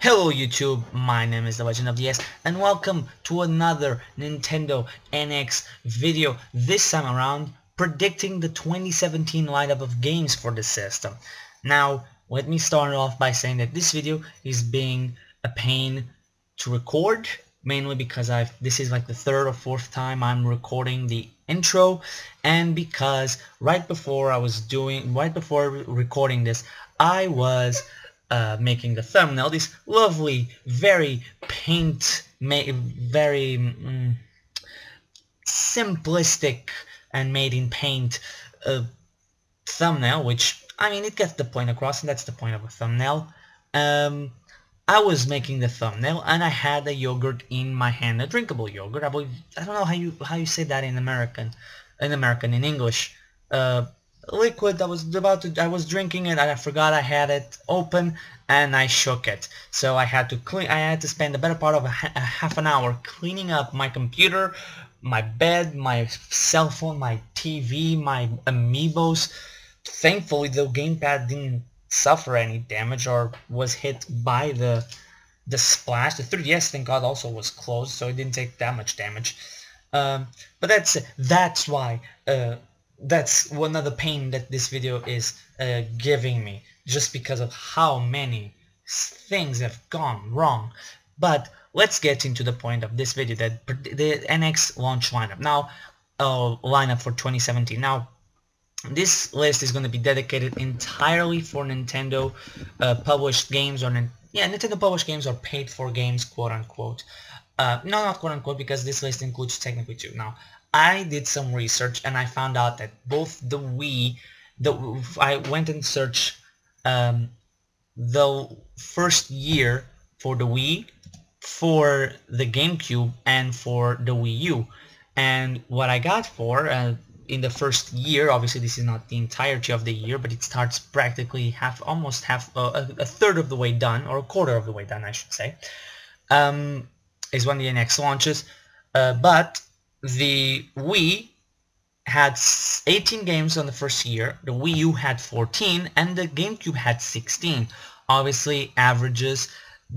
Hello YouTube, my name is The Legend of DS and welcome to another Nintendo NX video, this time around predicting the 2017 lineup of games for the system. Now, let me start off by saying that this video is being a pain to record, mainly because this is like the third or fourth time I'm recording the intro, and because right before recording this, I was making the thumbnail, this lovely, very simplistic and made in paint thumbnail, which, I mean, it gets the point across, and that's the point of a thumbnail. I was making the thumbnail, and I had a yogurt in my hand, a drinkable yogurt. I don't know how you say that in English. Liquid. I was drinking it, and I forgot I had it open, and I shook it. So I had to spend the better part of a half an hour cleaning up my computer, my bed, my cell phone, my TV, my amiibos. Thankfully, the gamepad didn't suffer any damage or was hit by the splash. The 3DS, thank God, also was closed, so it didn't take that much damage. But that's why. That's one of the pain that this video is giving me, just because of how many things have gone wrong. But let's get into the point of this video, that the NX launch lineup. Now, lineup for 2017. Now, this list is going to be dedicated entirely for Nintendo published games, or Nintendo published games or paid for games, quote unquote. No, not quote unquote, because this list includes technically two. Now, I did some research and I found out that both the Wii, I went and searched the first year for the Wii, for the GameCube, and for the Wii U. And what I got for in the first year, obviously this is not the entirety of the year, but it starts practically almost a third of the way done, or a quarter of the way done, I should say, is when the NX launches. But the Wii had 18 games on the first year, the Wii U had 14, and the GameCube had 16. Obviously, averages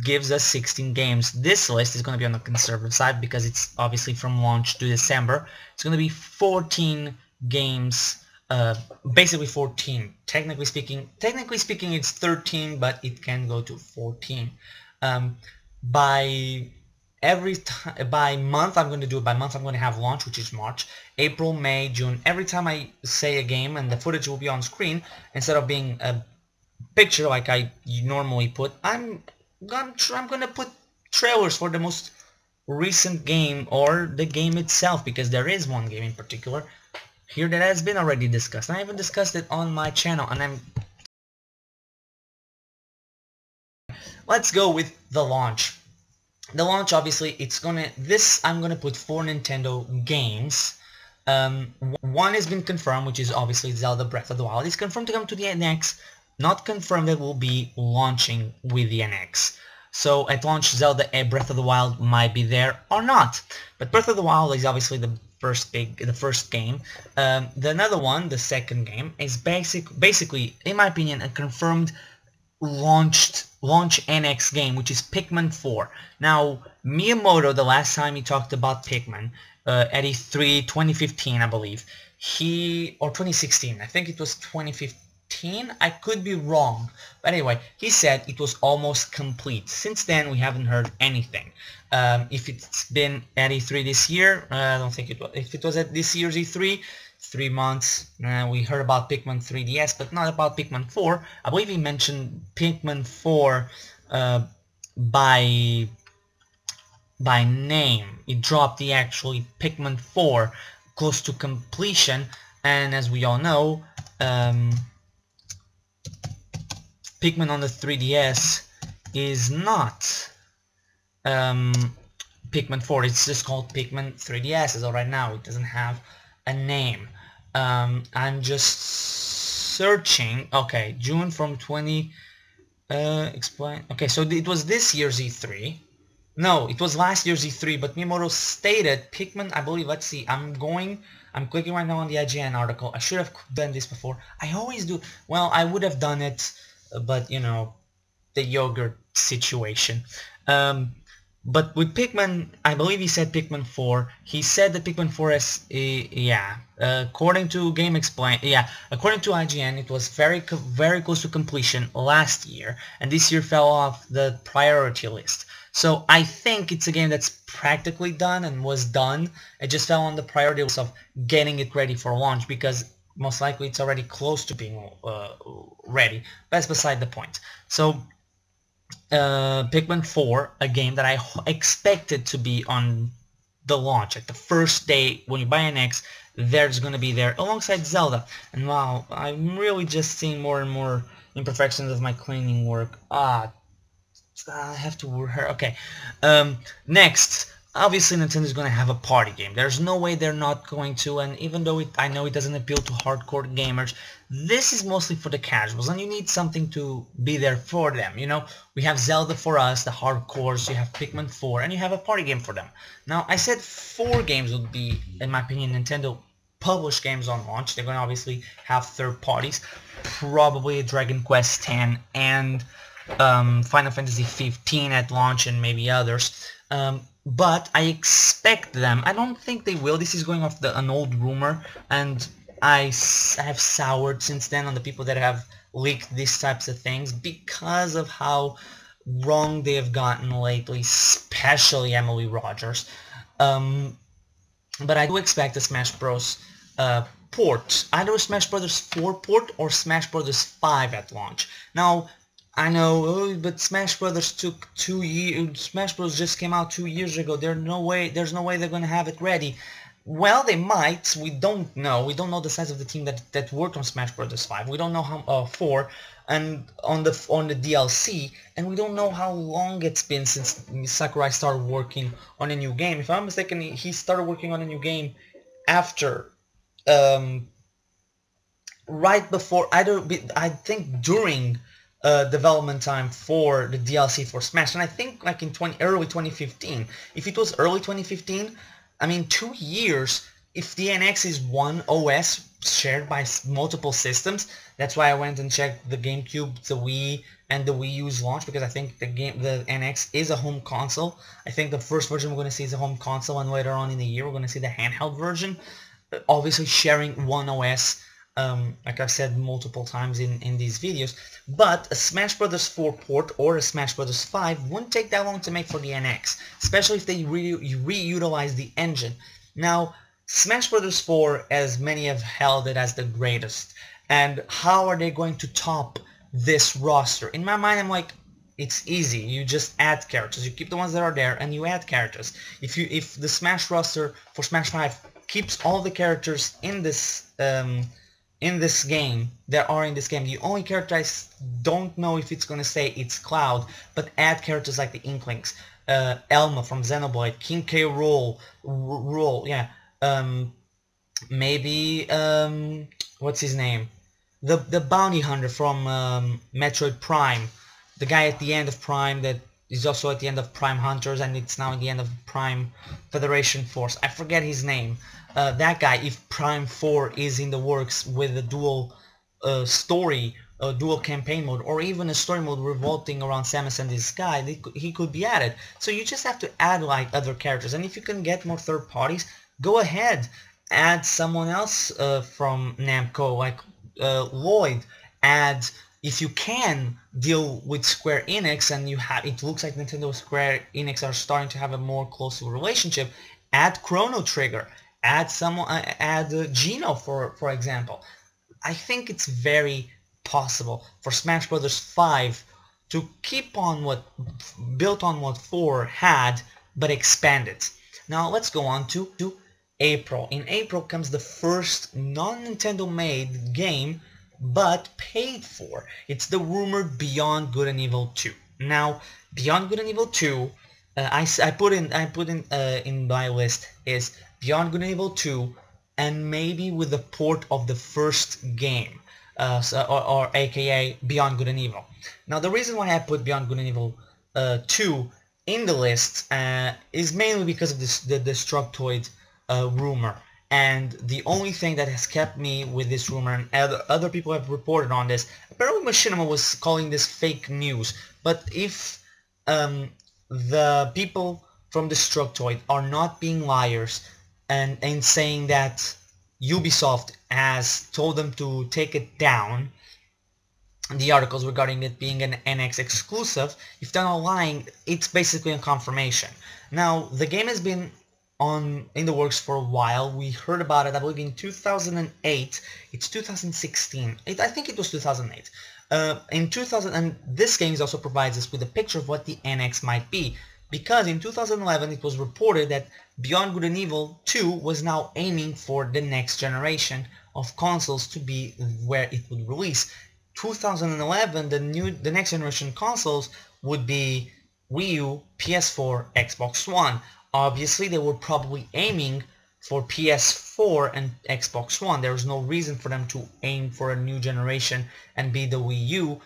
gives us 16 games. This list is going to be on the conservative side because it's obviously from launch to December. It's going to be 14 games, basically 14. Technically speaking, it's 13, but it can go to 14. By month, I'm going to have launch, which is March, April, May, June. Every time I say a game and the footage will be on screen, instead of being a picture like I normally put, I'm going to put trailers for the most recent game, or the game itself, because there is one game in particular here that has been already discussed. I even discussed it on my channel, and let's go with the launch. The launch, obviously, I'm gonna put 4 Nintendo games. One has been confirmed, which is obviously Zelda Breath of the Wild. It's confirmed to come to the NX, not confirmed that will be launching with the NX. So at launch, Zelda Breath of the Wild might be there or not. But Breath of the Wild is obviously the first game. Another one, the second game, is basically, in my opinion, a confirmed launch NX game, which is Pikmin 4. Now, Miyamoto, the last time he talked about Pikmin, at E3 2015, I believe, or 2016, I think it was 2015, I could be wrong, but anyway, he said it was almost complete. Since then, we haven't heard anything. If it's been at E3 this year, I don't think it was. If it was at this year's E3, 3 months, we heard about Pikmin 3DS, but not about Pikmin 4. I believe he mentioned Pikmin 4 by name. He dropped the actually Pikmin 4 close to completion, and as we all know, Pikmin on the 3DS is not Pikmin 4. It's just called Pikmin 3DS as of right now. It doesn't have a name. I'm just searching. Okay, June from 20. Explain. Okay, so it was this year's E3. No, it was last year's E3. But Miyamoto stated Pikmin. I believe. Let's see. I'm clicking right now on the IGN article. I should have done this before. I always do. Well, I would have done it, but you know, the yogurt situation. But with Pikmin, I believe he said Pikmin 4. He said that Pikmin 4 is, yeah, according to Game Explain, yeah, according to IGN, it was very close to completion last year, and this year fell off the priority list. So I think it's a game that's practically done and was done. It just fell on the priority list of getting it ready for launch, because most likely it's already close to being ready. That's beside the point. So Pikmin 4, a game that I expected to be on the launch, like the first day when you buy an X, there's going to be there alongside Zelda. And wow, I'm really just seeing more and more imperfections of my cleaning work. I have to work her. Okay. Next, obviously Nintendo's going to have a party game. There's no way they're not going to, and even though I know it doesn't appeal to hardcore gamers, this is mostly for the casuals, and you need something to be there for them. You know, we have Zelda for us, the hardcores, you have Pikmin 4, and you have a party game for them. Now, I said 4 games would be, in my opinion, Nintendo published games on launch. They're going to obviously have third parties, probably Dragon Quest X and Final Fantasy 15 at launch, and maybe others. But I expect them. I don't think they will. This is going off an old rumor, and I have soured since then on the people that have leaked these types of things because of how wrong they have gotten lately, especially Emily Rogers. But I do expect a Smash Bros. Port, either a Smash Bros. 4 port or Smash Bros. 5 at launch. Now, I know, but Smash Brothers took 2 years. Smash Bros. Just came out 2 years ago. There's no way they're gonna have it ready. Well, they might. We don't know. We don't know the size of the team that worked on Smash Bros. 5. We don't know how 4 and on the DLC, and we don't know how long it's been since Sakurai started working on a new game. If I'm mistaken, he started working on a new game after right before I think during development time for the DLC for Smash, and I think like in early 2015. If it was early 2015, I mean 2 years. If the NX is one OS shared by multiple systems, that's why I went and checked the GameCube, the Wii, and the Wii U's launch, because I think the NX is a home console. I think the first version we're going to see is a home console, and later on in the year we're going to see the handheld version, obviously sharing one OS. Like I've said multiple times in these videos, but a Smash Bros. 4 port or a Smash Bros. 5 wouldn't take that long to make for the NX, especially if they reutilize the engine. Now, Smash Bros. 4, as many have held it as the greatest, and how are they going to top this roster? In my mind, I'm like, it's easy. You just add characters. You keep the ones that are there, and you add characters. If the Smash roster for Smash 5 keeps all the characters in this game, the only character I don't know if it's gonna say it's Cloud, but add characters like the Inklings, Elma from Xenoblade, King K. Rool, yeah, maybe what's his name, the bounty hunter from Metroid Prime, the guy at the end of Prime that is also at the end of Prime Hunters, and it's now at the end of Prime Federation Force. I forget his name. That guy, if Prime 4 is in the works with a dual story, a dual campaign mode, or even a story mode revolving around Samus and this guy, he could be added. So you just have to add like other characters, and if you can get more third parties, go ahead, add someone else from Namco, like Lloyd. Add, if you can, deal with Square Enix, and it looks like Nintendo and Square Enix are starting to have a more close relationship. Add Chrono Trigger. Add Geno, for example. I think it's very possible for Smash Bros. 5 to keep on built on what 4 had, but expand it. Now let's go on to April. In April comes the first non-Nintendo made game, but paid for. It's the rumored Beyond Good and Evil 2. Now, Beyond Good and Evil 2, I put in my list is Beyond Good and Evil 2, and maybe with the port of the first game, or aka Beyond Good and Evil. Now, the reason why I put Beyond Good and Evil 2 in the list is mainly because of the Destructoid rumor. And the only thing that has kept me with this rumor, and other people have reported on this, apparently Machinima was calling this fake news. But if the people from Destructoid are not being liars and saying that Ubisoft has told them to take it down, the articles regarding it being an NX exclusive, if they're not lying, it's basically a confirmation. Now, the game has been in the works for a while. We heard about it, I believe, in 2008. It's 2016. I think it was 2008. In 2000, and this game also provides us with a picture of what the NX might be, because in 2011 it was reported that Beyond Good and Evil 2 was now aiming for the next generation of consoles to be where it would release. 2011, the next generation consoles would be Wii U, PS4, Xbox One. Obviously, they were probably aiming for PS4 and Xbox One. There was no reason for them to aim for a new generation and be the Wii U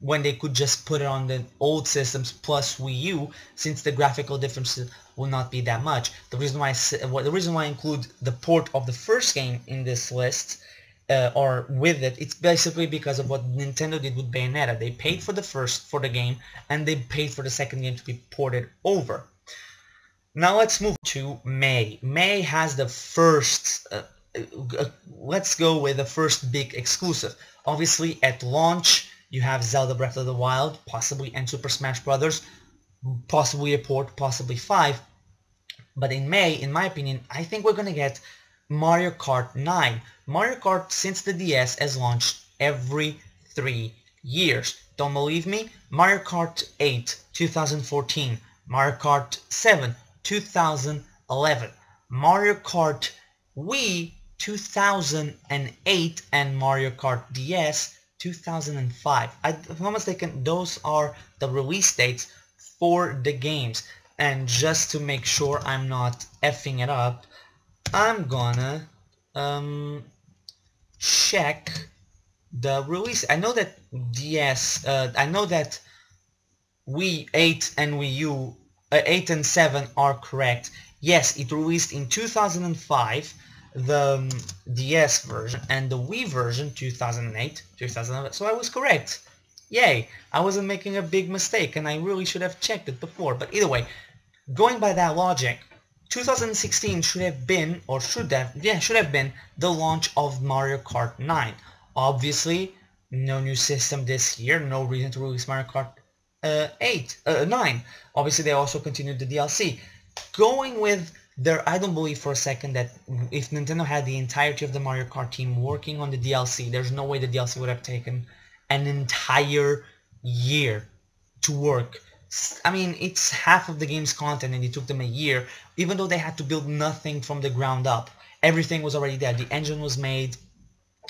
when they could just put it on the old systems plus Wii U, since the graphical differences will not be that much. The reason why I include the port of the first game in this list or with it, it's basically because of what Nintendo did with Bayonetta. They paid for the game, and they paid for the second game to be ported over. Now let's move to May. May has the first, let's go with the first big exclusive. Obviously, at launch, you have Zelda Breath of the Wild, possibly, and Super Smash Bros., possibly a port, possibly 5. But in May, in my opinion, I think we're gonna get Mario Kart 9. Mario Kart, since the DS, has launched every 3 years. Don't believe me? Mario Kart 8, 2014. Mario Kart 7, 2011. Mario Kart Wii, 2008. And Mario Kart DS, 2005. If I'm not mistaken, those are the release dates for the games. And just to make sure I'm not effing it up, I'm gonna check the release. I know that DS, I know that Wii 8 and Wii U 8 and 7 are correct. Yes, it released in 2005, the DS version, and the Wii version 2008, 2011. So I was correct. Yay! I wasn't making a big mistake, and I really should have checked it before. But either way, going by that logic, 2016 should have been, or should have been the launch of Mario Kart 9. Obviously, no new system this year, no reason to release Mario Kart 9. Obviously, they also continued the DLC. Going with their, I don't believe for a second that if Nintendo had the entirety of the Mario Kart team working on the DLC, there's no way the DLC would have taken an entire year to work. I mean, it's half of the game's content, and it took them a year, even though they had to build nothing from the ground up. Everything was already there. The engine was made,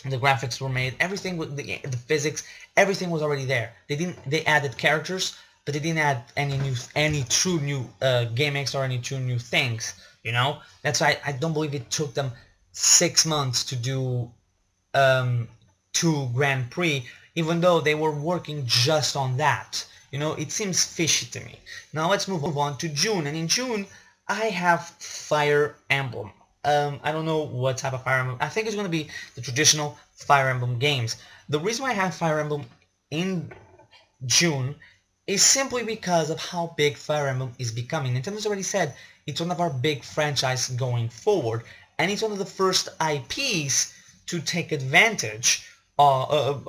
the graphics were made, everything, the physics, everything was already there. They added characters, but they didn't add any true new gimmicks or any true new things. You know, that's why I don't believe it took them 6 months to do 2 Grand Prix, even though they were working just on that. You know, it seems fishy to me. Now let's move on to June, and in June I have Fire Emblem. I don't know what type of Fire Emblem. I think it's going to be the traditional Fire Emblem games. The reason why I have Fire Emblem in June is simply because of how big Fire Emblem is becoming. Nintendo's already said it's one of our big franchises going forward, and it's one of the first IPs to take advantage of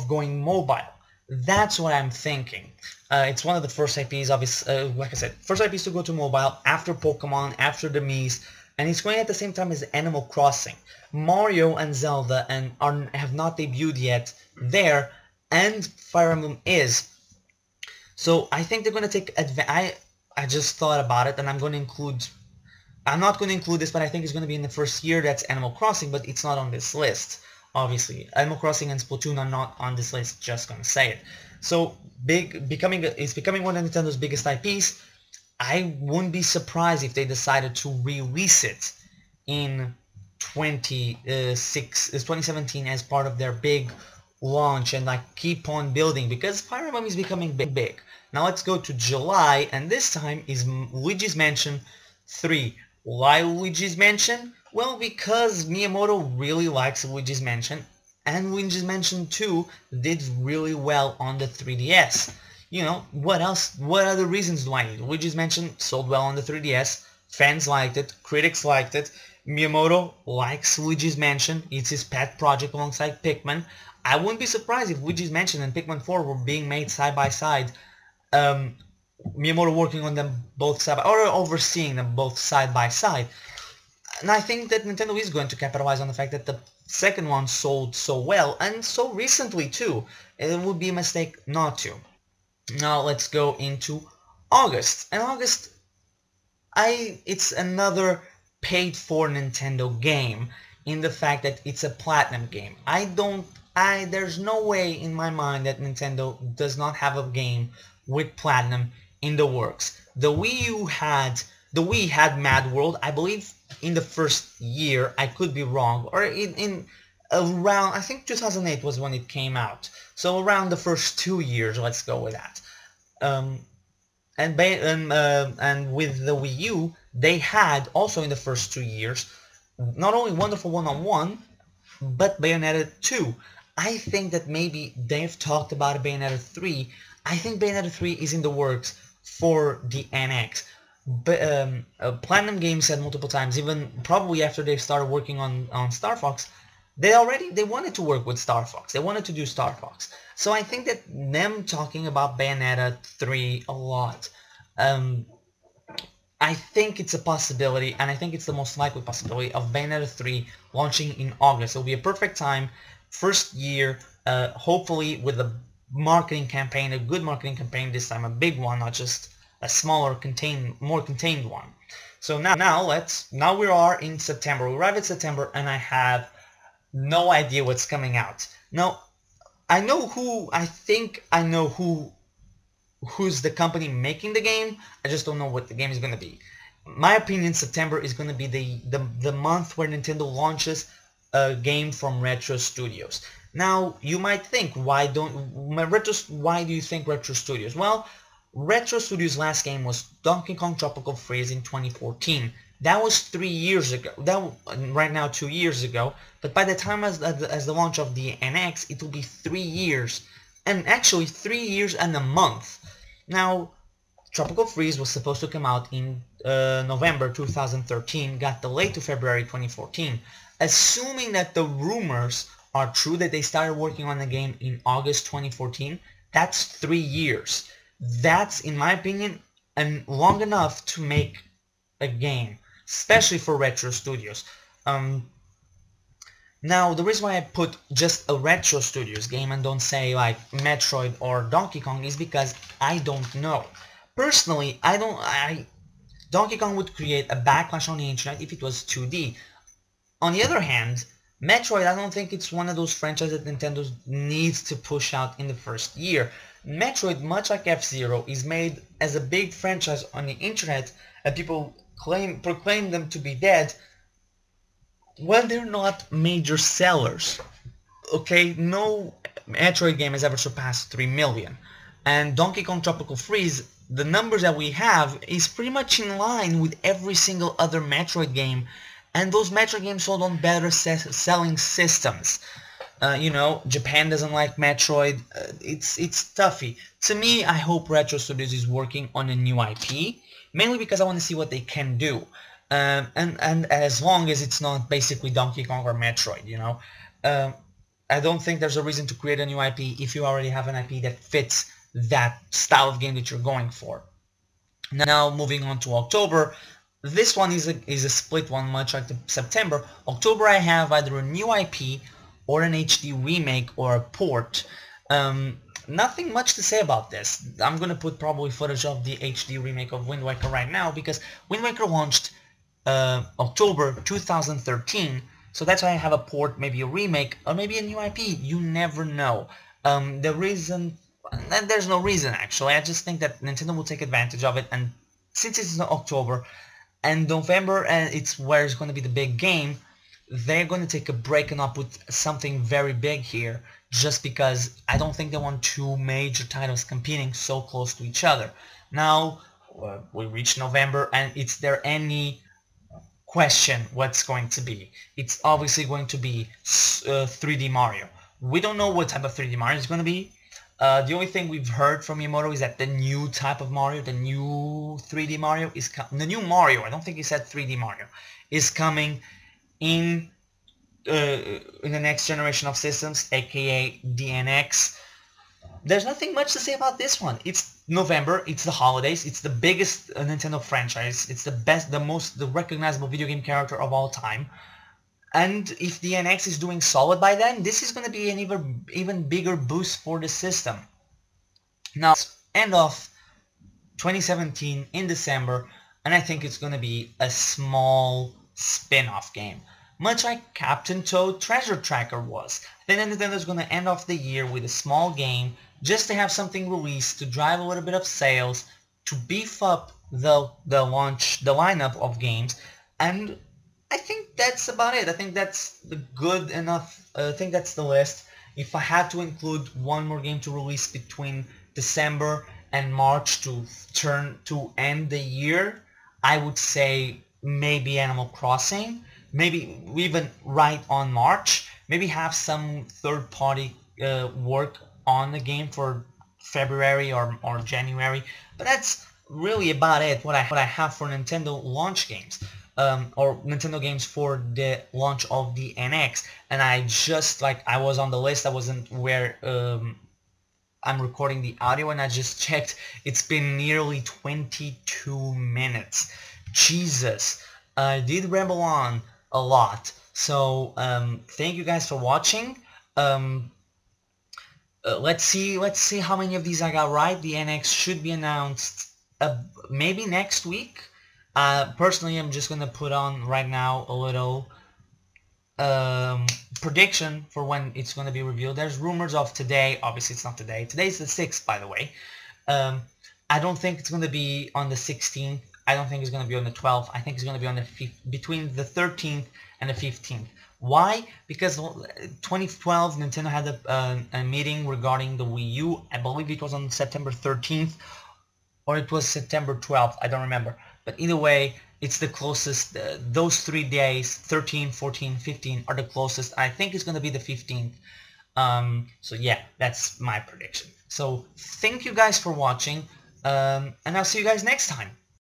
going mobile. That's what I'm thinking. It's one of the first IPs, obviously, like I said, first IPs to go to mobile after Pokemon, after the Mii's, and it's going at the same time as Animal Crossing. Mario and Zelda have not debuted yet there, and Fire Emblem is. So I think they're going to take advantage. I just thought about it, and I'm not going to include this, but I think it's going to be in the first year. That's Animal Crossing, but it's not on this list. Obviously, Animal Crossing and Splatoon are not on this list, just gonna say it. So, it's becoming one of Nintendo's biggest IPs. I wouldn't be surprised if they decided to release it in 2017 as part of their big launch and like keep on building, because Fire Emblem is becoming big. Now let's go to July, and this time is Luigi's Mansion 3. Why Luigi's Mansion? Well, because Miyamoto really likes Luigi's Mansion, and Luigi's Mansion 2 did really well on the 3DS. You know, what else? What other reasons do I need? Luigi's Mansion sold well on the 3DS, fans liked it, critics liked it, Miyamoto likes Luigi's Mansion, it's his pet project alongside Pikmin. I wouldn't be surprised if Luigi's Mansion and Pikmin 4 were being made side by side. Miyamoto working on them both side, or overseeing them both side by side. And I think that Nintendo is going to capitalize on the fact that the second one sold so well, and so recently too. It would be a mistake not to. Now let's go into August. And August, it's another paid-for Nintendo game in the fact that it's a Platinum game. There's no way in my mind that Nintendo does not have a game with Platinum in the works. The Wii had Mad World, I believe, in the first year. I could be wrong, or in around, I think 2008 was when it came out. So around the first 2 years, let's go with that. And with the Wii U, they had also in the first 2 years not only Wonderful 1-on-1, but Bayonetta 2. I think that maybe they've talked about Bayonetta 3. I think Bayonetta 3 is in the works for the NX. But Platinum Games said multiple times, even probably after they started working on Star Fox, they wanted to work with Star Fox. They wanted to do Star Fox. So I think that them talking about Bayonetta 3 a lot, I think it's a possibility, and I think it's the most likely possibility of Bayonetta 3 launching in August. It'll be a perfect time, first year, hopefully with a marketing campaign, a good marketing campaign this time, a big one, not just a smaller, more contained one. So now we are in September. We arrive at September, and I have no idea what's coming out. Now, I think I know who's the company making the game. I just don't know what the game is going to be. My opinion, September is going to be the month where Nintendo launches a game from Retro Studios. Now, you might think, why do you think Retro Studios? Well, Retro Studios' last game was Donkey Kong Tropical Freeze in 2014. That was 3 years ago. Right now 2 years ago. But by the time as the launch of the NX, it will be 3 years, and actually 3 years and a month. Now, Tropical Freeze was supposed to come out in November 2013, got delayed to February 2014. Assuming that the rumors are true that they started working on the game in August 2014, that's 3 years. That's, in my opinion, long enough to make a game, especially for Retro Studios. Now, the reason why I put just a Retro Studios game and don't say like Metroid or Donkey Kong is because I don't know. Personally, Donkey Kong would create a backlash on the internet if it was 2D. On the other hand, Metroid, I don't think it's one of those franchises that Nintendo needs to push out in the first year. Metroid, much like F-Zero, is made as a big franchise on the internet, and people proclaim them to be dead when they're not major sellers. Okay, no Metroid game has ever surpassed 3 million. And Donkey Kong Tropical Freeze, the numbers that we have is pretty much in line with every single other Metroid game, and those Metroid games sold on better selling systems. You know, Japan doesn't like Metroid. It's toughy. To me, I hope Retro Studios is working on a new IP, mainly because I want to see what they can do. And as long as it's not basically Donkey Kong or Metroid, you know. I don't think there's a reason to create a new IP if you already have an IP that fits that style of game that you're going for. Now, moving on to October. This one is a split one, much like the September. October, I have either a new IP or an HD remake or a port. Nothing much to say about this. I'm gonna put probably footage of the HD remake of Wind Waker right now because Wind Waker launched October 2013, so that's why I have a port, maybe a remake, or maybe a new IP. You never know. There's no reason actually. I just think that Nintendo will take advantage of it, and since it's October and November, and it's where it's going to be the big game, they're going to take a break and not put something very big here, just because I don't think they want two major titles competing so close to each other. Now, we reach November, and is there any question what's going to be. It's obviously going to be 3D Mario. We don't know what type of 3D Mario is going to be. The only thing we've heard from Miyamoto is that the new type of Mario, the new 3D Mario is the new Mario. I don't think he said 3D Mario is coming in the next generation of systems, aka the NX. There's nothing much to say about this one. It's November, it's the holidays, it's the biggest Nintendo franchise, it's the best, the recognizable video game character of all time. And if the NX is doing solid by then, this is going to be an even bigger boost for the system. Now, end of 2017 in December, and I think it's going to be a small spin-off game. Much like Captain Toad Treasure Tracker was. Then Nintendo's going to end off the year with a small game just to have something released to drive a little bit of sales, to beef up the lineup of games, and I think that's about it. I think that's the good enough. I think that's the list. If I had to include one more game to release between December and March to end the year, I would say maybe Animal Crossing. Maybe even right on March. Maybe have some third-party work on the game for February or January. But that's really about it. What I have for Nintendo launch games. Or Nintendo games for the launch of the NX, and I just, like, I was on the list, I wasn't where I'm recording the audio, and I just checked, it's been nearly 22 minutes. Jesus, I did ramble on a lot, so thank you guys for watching. Let's see how many of these I got right. The NX should be announced maybe next week. Personally, I'm just gonna put on right now a little prediction for when it's gonna be revealed. There's rumors of today. Obviously, it's not today. Today's the 6th, by the way. I don't think it's gonna be on the 16th. I don't think it's gonna be on the 12th. I think it's gonna be on the between the 13th and the 15th. Why? Because 2012, Nintendo had a meeting regarding the Wii U. I believe it was on September 13th, or it was September 12th. I don't remember. But either way, it's the closest. Those 3 days, 13, 14, 15, are the closest. I think it's going to be the 15th. So yeah, that's my prediction. So thank you guys for watching, and I'll see you guys next time.